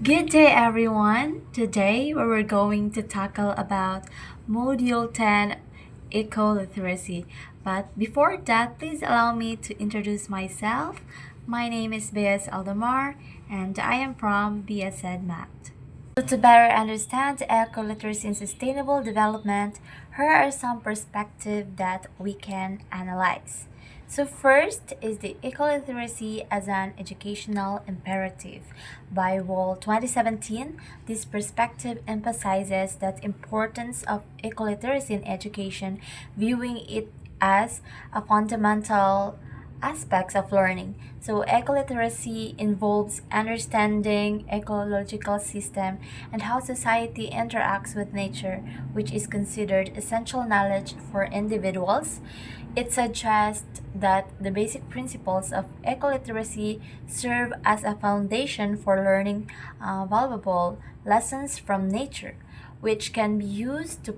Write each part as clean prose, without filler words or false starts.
Good day everyone. Today we were going to tackle about Module 10 Ecoliteracy. But before that, please allow me to introduce myself. My name is B.S. Aldemar and I am from BSED Math. So to better understand ecoliteracy and sustainable development, here are some perspectives that we can analyze. So first is the ecoliteracy as an educational imperative. By Wall 2017, this perspective emphasizes the importance of ecoliteracy in education, viewing it as a fundamental aspects of learning. So ecoliteracy involves understanding ecological system and how society interacts with nature, which is considered essential knowledge for individuals. It suggests that the basic principles of ecoliteracy serve as a foundation for learning valuable lessons from nature, which can be used to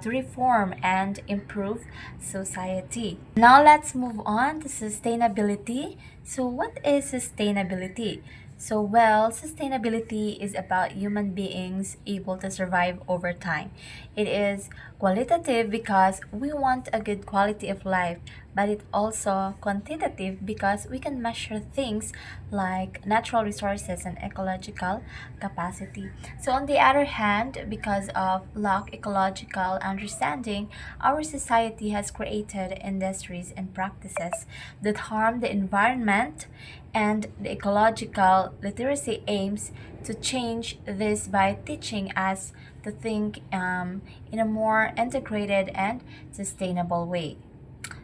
reform and improve society. Now let's move on to sustainability. So what is sustainability? Sustainability is about human beings able to survive over time. It is qualitative because we want a good quality of life, but it also quantitative because we can measure things like natural resources and ecological capacity. So on the other hand, because of lack ecological understanding, our society has created industries and practices that harm the environment, and the ecological literacy aims to change this by teaching us to think in a more integrated and sustainable way.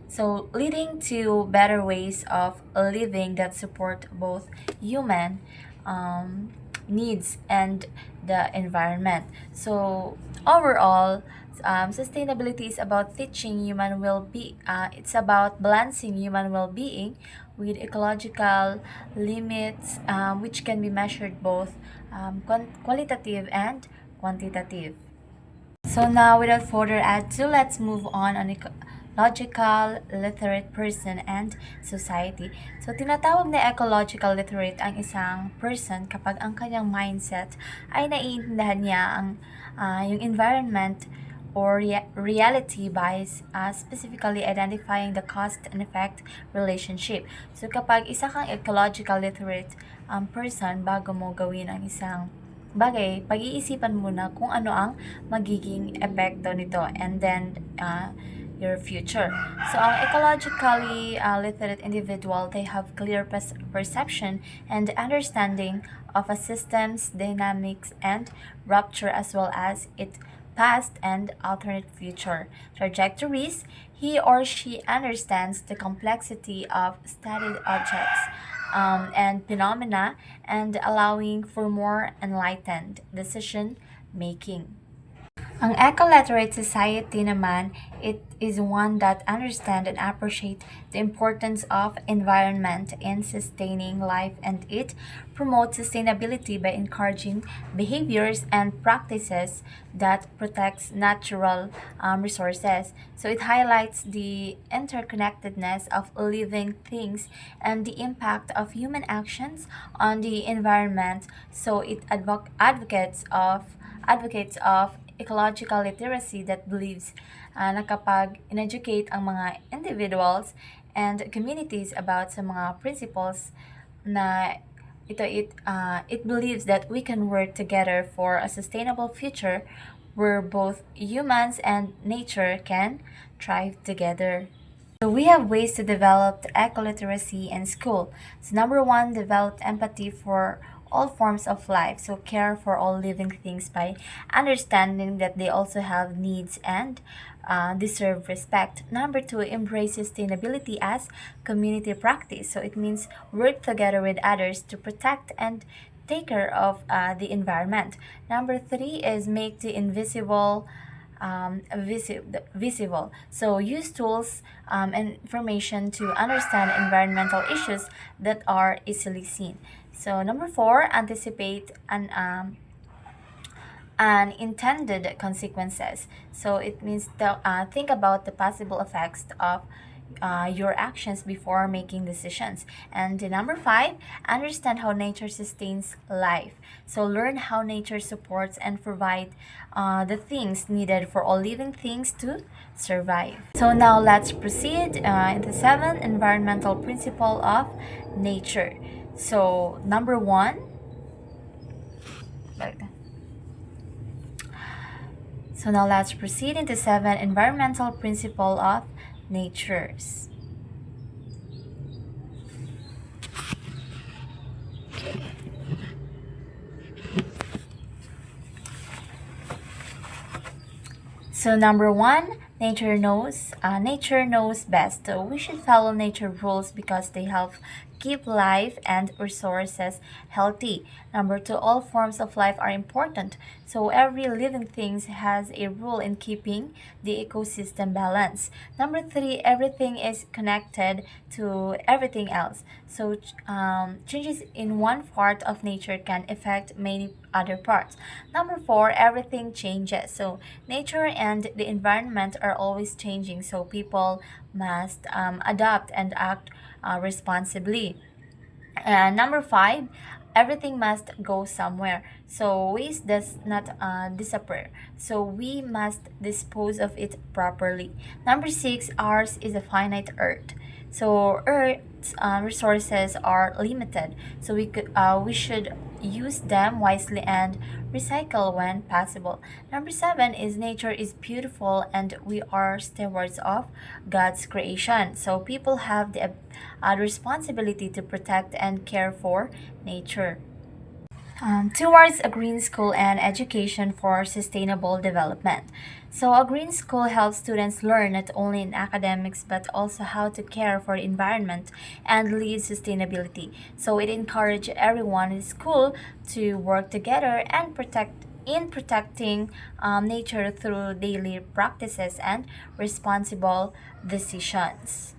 So, leading to better ways of living that support both human um, needs and the environment. So, overall, sustainability is about teaching human well-being. It's about balancing human well-being with ecological limits, which can be measured both qualitative and quantitative. So now, without further ado, let's move on ecological literate person and society. So, tinatawag na ecological literate ang isang person kapag ang kanyang mindset ay naiintindihan niya yung environment or reality by specifically identifying the cause and effect relationship. So, kapag isa kang ecological literate person, bago mo gawin ang isang bagay, pag-iisipan muna kung ano ang magiging epekto nito and then your future. So, ang ecologically literate individual, they have clear perception and understanding of a system's dynamics and rupture as well as its past and alternate future trajectories. He or she understands the complexity of studied objects and phenomena and allowing for more enlightened decision making. Ang eco-literate society naman, it is one that understands and appreciates the importance of environment in sustaining life, and it promotes sustainability by encouraging behaviors and practices that protects natural resources. So it highlights the interconnectedness of living things and the impact of human actions on the environment. So it advocates of ecological literacy that believes na kapag in-educate ang mga individuals and communities about sa mga principles na it believes that we can work together for a sustainable future where both humans and nature can thrive together. So we have ways to develop ecoliteracy in school. So number one, develop empathy for all forms of life. So care for all living things by understanding that they also have needs and deserve respect. Number two, embrace sustainability as community practice. So it means work together with others to protect and take care of the environment. Number three is make the invisible visible. So use tools and information to understand environmental issues that are easily seen. So number four, anticipate unintended consequences. So it means think about the possible effects of your actions before making decisions. And the number five, understand how nature sustains life. So learn how nature supports and provide the things needed for all living things to survive. So now let's proceed in the seventh environmental principle of nature. So number one, so now let's proceed into seven environmental principle of natures. So number one, nature knows best. So we should follow nature rules because they help keep life and resources healthy. Number two, all forms of life are important. So every living thing has a role in keeping the ecosystem balanced. Number three, everything is connected to everything else. So changes in one part of nature can affect many other parts. Number four, everything changes. So nature and the environment are always changing, so people must adapt and act responsibly. And number five, everything must go somewhere. So waste does not disappear. So we must dispose of it properly. Number six, ours is a finite earth. So Earth's resources are limited. So we should use them wisely and recycle when possible. Number seven is nature is beautiful and we are stewards of God's creation. So people have the responsibility to protect and care for nature. Towards a green school and education for sustainable development. So, a green school helps students learn not only in academics but also how to care for the environment and lead sustainability. So, it encourages everyone in school to work together and protecting nature through daily practices and responsible decisions.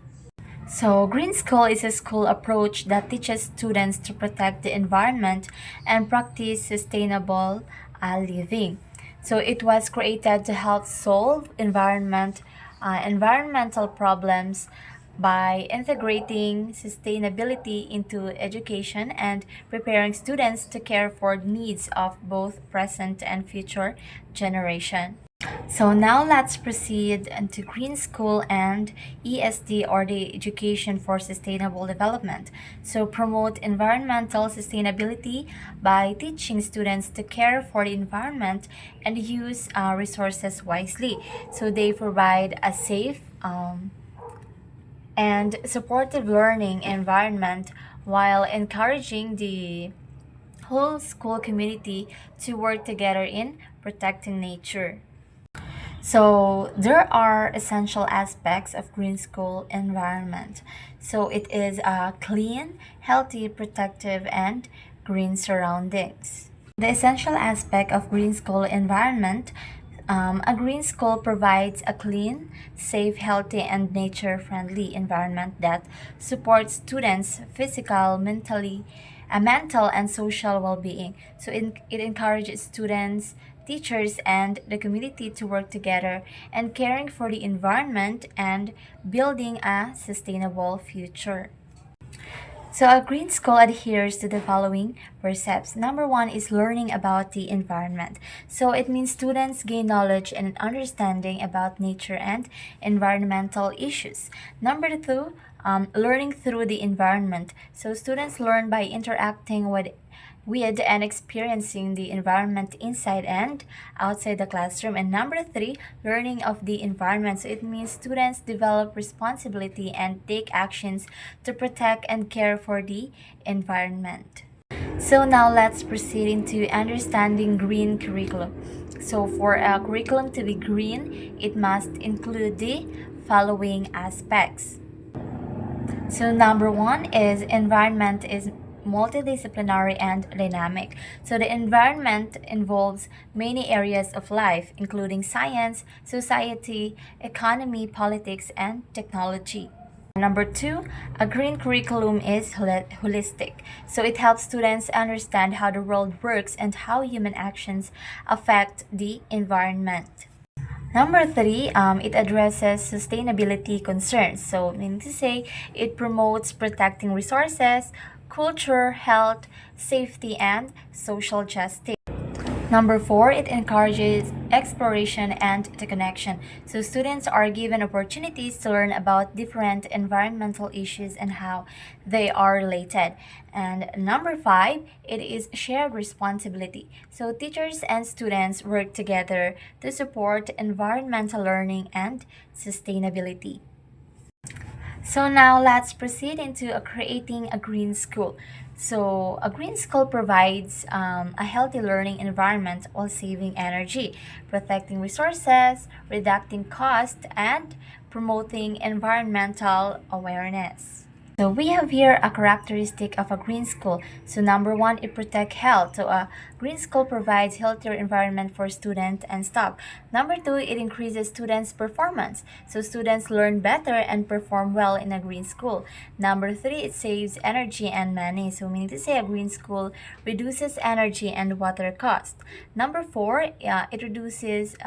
So, Green School is a school approach that teaches students to protect the environment and practice sustainable living. So, it was created to help solve environmental problems by integrating sustainability into education and preparing students to care for the needs of both present and future generation. So now let's proceed into Green School and ESD, or the Education for Sustainable Development. So promote environmental sustainability by teaching students to care for the environment and use resources wisely. So they provide a safe and supportive learning environment while encouraging the whole school community to work together in protecting nature. So there are essential aspects of green school environment. So it is a clean, healthy, protective, and green surroundings. The essential aspect of green school environment. A green school provides a clean, safe, healthy, and nature-friendly environment that supports students' physical, mental, and social well-being. So it encourages students, teachers, and the community to work together and caring for the environment and building a sustainable future. So a green school adheres to the following precepts. Number one is learning about the environment. So it means students gain knowledge and an understanding about nature and environmental issues. Number two, learning through the environment. So students learn by interacting with and experiencing the environment inside and outside the classroom. And number three, learning of the environment. So it means students develop responsibility and take actions to protect and care for the environment. So now let's proceed into understanding green curriculum. So for a curriculum to be green, it must include the following aspects. So number one is environment is multidisciplinary and dynamic. So the environment involves many areas of life, including science, society, economy, politics, and technology. Number two, a green curriculum is holistic. So it helps students understand how the world works and how human actions affect the environment. Number three, it addresses sustainability concerns. So, meaning to say, it promotes protecting resources, culture, health, safety, and social justice. Number four, it encourages exploration and the connection. So students are given opportunities to learn about different environmental issues and how they are related. And number five, it is shared responsibility. So teachers and students work together to support environmental learning and sustainability. So now let's proceed into creating a green school. So a green school provides a healthy learning environment while saving energy, protecting resources, reducing cost, and promoting environmental awareness. So we have here a characteristic of a green school. So number one, it protects health. So a green school provides healthier environment for students and staff. Number two, it increases students' performance. So students learn better and perform well in a green school. Number three, it saves energy and money. So meaning to say a green school reduces energy and water cost. Number four, it reduces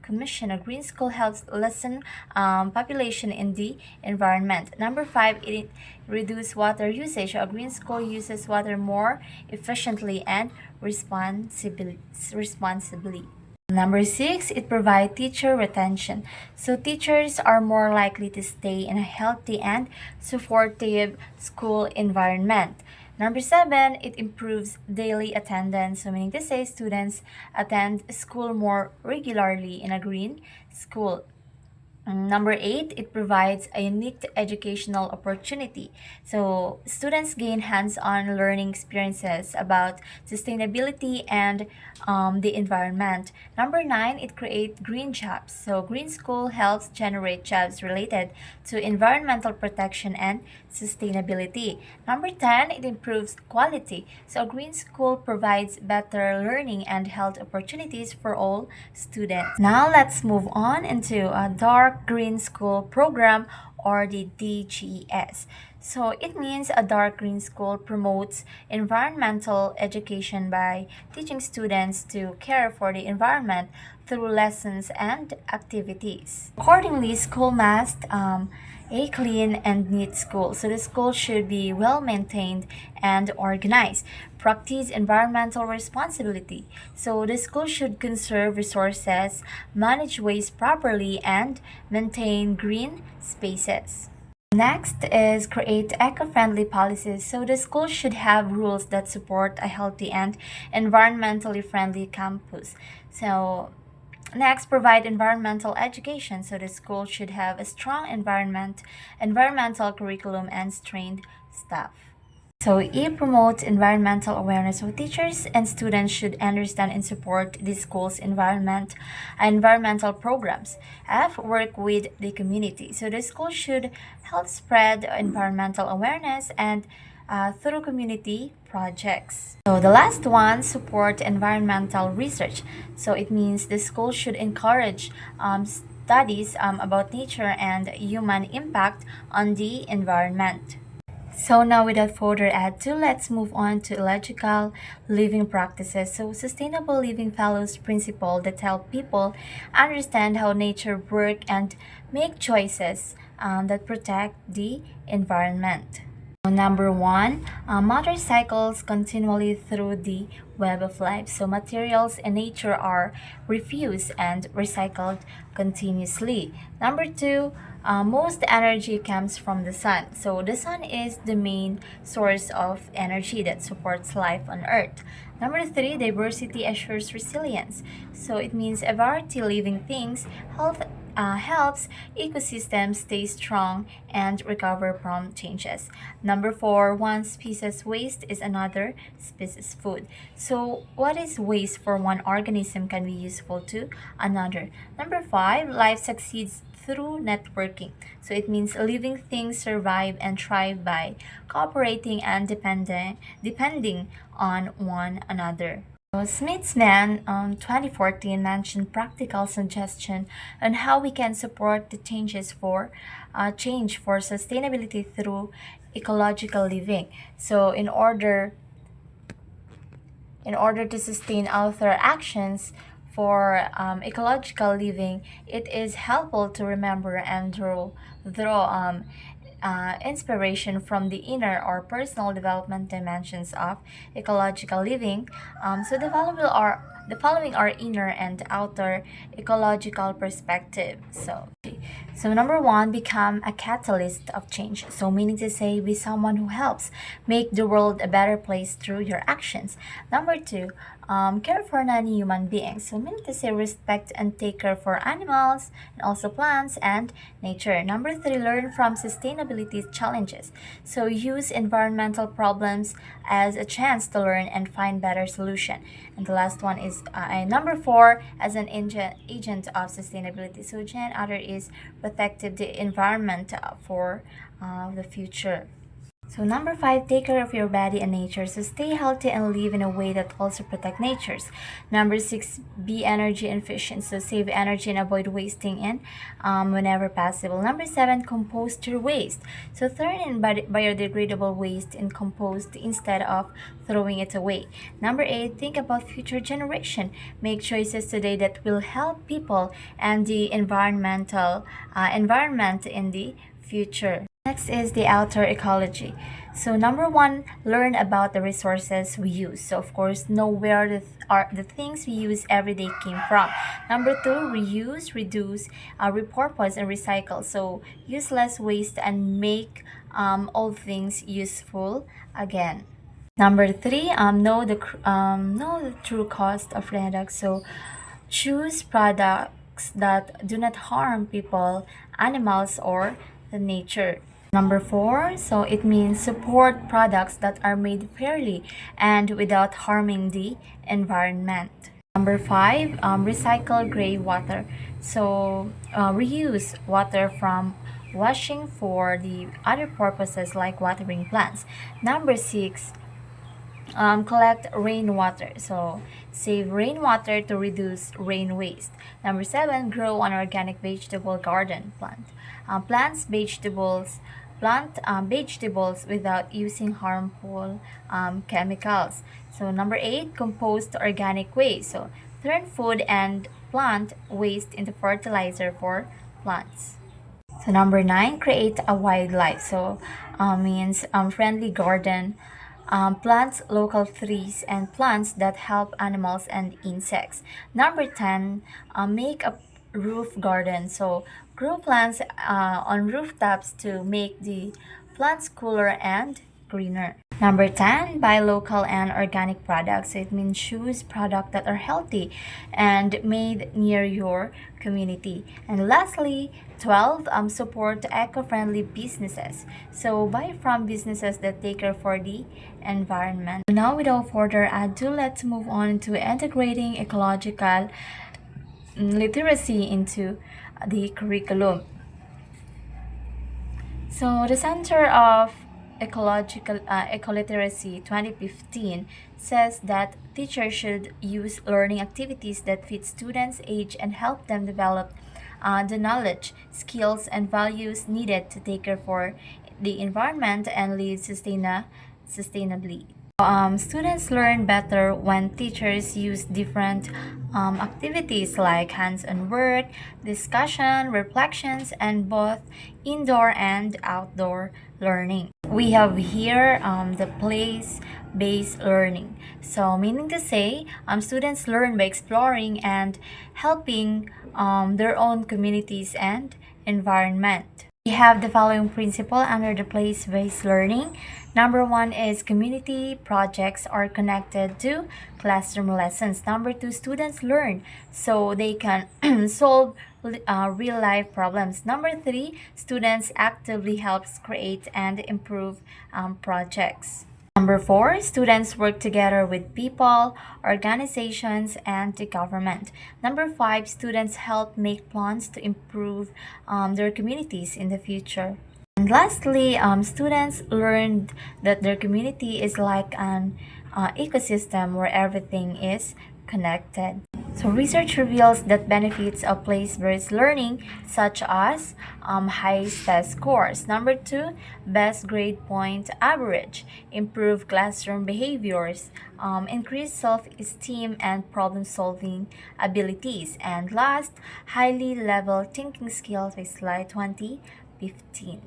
Commission. A green school helps lessen population in the environment. Number five, it reduces water usage. A green school uses water more efficiently and responsibly. Number six, it provides teacher retention. So teachers are more likely to stay in a healthy and supportive school environment. Number seven, it improves daily attendance. So meaning to say students attend school more regularly in a green school. Number eight, it provides a unique educational opportunity. So students gain hands-on learning experiences about sustainability and the environment. Number nine, it creates green jobs. So green school helps generate jobs related to environmental protection and sustainability. Number 10, it improves quality. So a green school provides better learning and health opportunities for all students. Now let's move on into a dark green school program or the DGS. So it means a dark green school promotes environmental education by teaching students to care for the environment through lessons and activities. Accordingly, school must a clean and neat school. So the school should be well maintained and organized. Practice environmental responsibility. So the school should conserve resources, manage waste properly, and maintain green spaces. Next is create eco-friendly policies. So the school should have rules that support a healthy and environmentally friendly campus. So next, provide environmental education. So the school should have a strong environmental curriculum and trained staff. So E promotes environmental awareness. So teachers and students should understand and support the school's environmental programs. F, work with the community. So the school should help spread environmental awareness and through community projects. So the last one, support environmental research. So it means the school should encourage studies about nature and human impact on the environment. So now without further ado, let's move on to ecological living practices. So sustainable living follows principles that help people understand how nature works and make choices that protect the environment. Number one, motorcycles continually through the web of life. So materials in nature are refused and recycled continuously. Number two, most energy comes from the sun. So the sun is the main source of energy that supports life on Earth. Number three, diversity assures resilience. So it means a variety of living things helps ecosystems stay strong and recover from changes. Number four, one species waste is another species food. So what is waste for one organism can be useful to another. Number five, life succeeds through networking. So it means living things survive and thrive by cooperating and depending on one another. So Smith's Man 2014 mentioned practical suggestion on how we can support the change for sustainability through ecological living. So in order to sustain our actions for ecological living, it is helpful to remember and draw inspiration from the inner or personal development dimensions of ecological living. So the following are inner and outer ecological perspective. So number one, become a catalyst of change. So meaning to say, be someone who helps make the world a better place through your actions. Number two, care for non-human beings. So meaning to say, respect and take care for animals and also plants and nature. Number three, learn from sustainability challenges. So use environmental problems as a chance to learn and find better solution. And the last one is number four, as an agent of sustainability. So Jan other is protected the environment for the future. So number five, take care of your body and nature. So stay healthy and live in a way that also protect natures. Number six, be energy efficient. So save energy and avoid wasting in whenever possible. Number seven, compost your waste. So turn in biodegradable waste in compost instead of throwing it away. Number eight, think about future generation. Make choices today that will help people and the environment in the future. Next is the outer ecology. So number one, learn about the resources we use. So of course, know where the things we use every day came from. Number two, reuse, reduce, repurpose, and recycle. So use less waste and make old things useful again. Number three, know the true cost of products. So choose products that do not harm people, animals, or the nature. Number four, so it means support products that are made fairly and without harming the environment. Number five, recycle gray water. So reuse water from washing for the other purposes like watering plants. Number six, collect rainwater. So save rainwater to reduce rain waste. Number seven, grow an organic vegetable garden plant. Plant vegetables without using harmful chemicals. So number eight, compost organic waste. So turn food and plant waste into fertilizer for plants. So number nine, create a wildlife. So means friendly garden. Plants local trees and plants that help animals and insects. Number 10, make a roof garden. So grow plants on rooftops to make the plants cooler and greener. Number 10, buy local and organic products. It means choose products that are healthy and made near your community. And lastly, 12, support eco-friendly businesses. So buy from businesses that take care for the environment. Now, without further ado, let's move on to integrating ecological literacy into the curriculum. So the Center of Ecoliteracy 2015 says that teachers should use learning activities that fit students' age and help them develop the knowledge, skills, and values needed to take care for the environment and live sustainably. Students learn better when teachers use different activities like hands-on work, discussion, reflections, and both indoor and outdoor learning. We have here the place-based learning. So meaning to say, students learn by exploring and helping their own communities and environment. We have the following principle under the place-based learning. Number one is community projects are connected to classroom lessons. Number two, students learn so they can solve real-life problems. Number three, students actively helps create and improve projects. Number four, students work together with people, organizations, and the government. Number five, students help make plans to improve their communities in the future. And lastly, students learned that their community is like an ecosystem where everything is connected. So research reveals that benefits of place-based learning, such as high test scores. Number two, best grade point average, improve classroom behaviors, increase self-esteem and problem-solving abilities, and last, highly level thinking skills by slide 2015.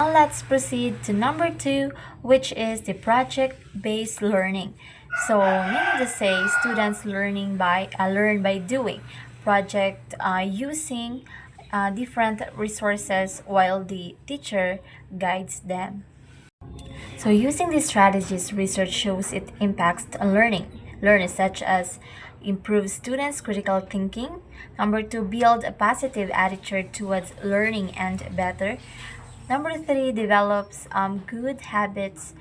Now let's proceed to number two, which is the project-based learning. So, meaning to say, students learn by doing project using different resources while the teacher guides them. So, using these strategies, research shows it impacts learners such as improve students' critical thinking. Number two, build a positive attitude towards learning and better. Number three, develops good habits,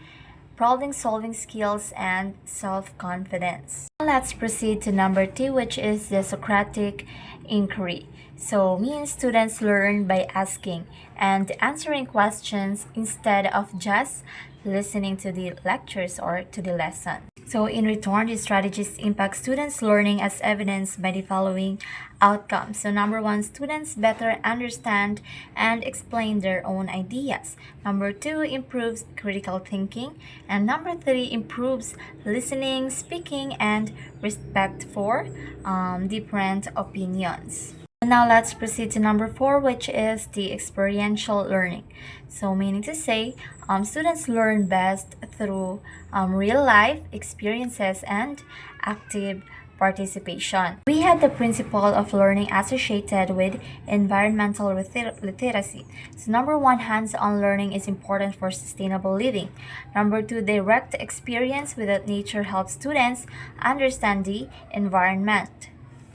problem solving skills, and self confidence. Let's proceed to number two, which is the Socratic inquiry. So, means students learn by asking and answering questions instead of just listening to the lectures or to the lesson. So, in return, these strategies impact students' learning as evidenced by the following outcomes. So, number one, students better understand and explain their own ideas. Number two, improves critical thinking. And number three, improves listening, speaking, and respect for different opinions. Now let's proceed to number four, which is the experiential learning. So, meaning to say, students learn best through real life experiences and active participation. We had the principle of learning associated with environmental literacy. So, number one, hands-on learning is important for sustainable living. Number two, direct experience with nature helps students understand the environment.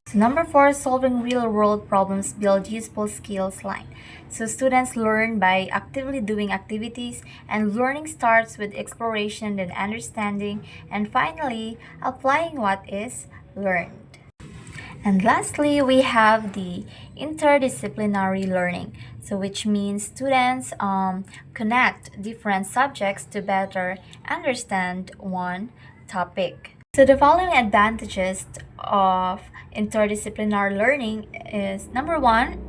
So number four, solving real-world problems build useful skills line. So students learn by actively doing activities, and learning starts with exploration, then understanding, and finally applying what is learned. And lastly, we have the interdisciplinary learning. So which means students connect different subjects to better understand one topic. So the following advantages of interdisciplinary learning is number one,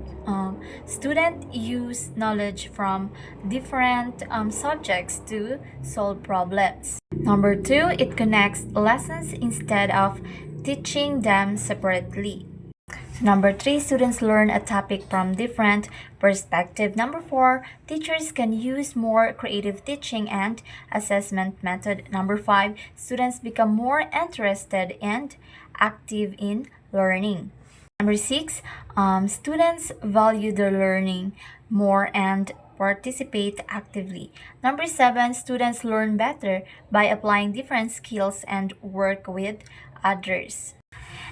student use knowledge from different subjects to solve problems. Number two, it connects lessons instead of teaching them separately. Number three, students learn a topic from different perspective. Number four, teachers can use more creative teaching and assessment method. Number five, students become more interested and active in learning. Number six, students value their learning more and participate actively. Number seven, students learn better by applying different skills and work with others.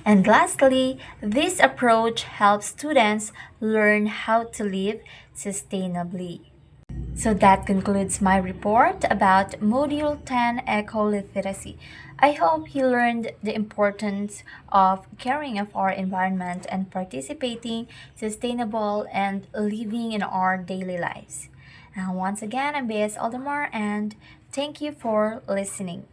And lastly, this approach helps students learn how to live sustainably. So that concludes my report about Module 10 Ecoliteracy. I hope you learned the importance of caring of our environment and participating sustainable and living in our daily lives. Now once again, I'm B.S. Aldemar and thank you for listening.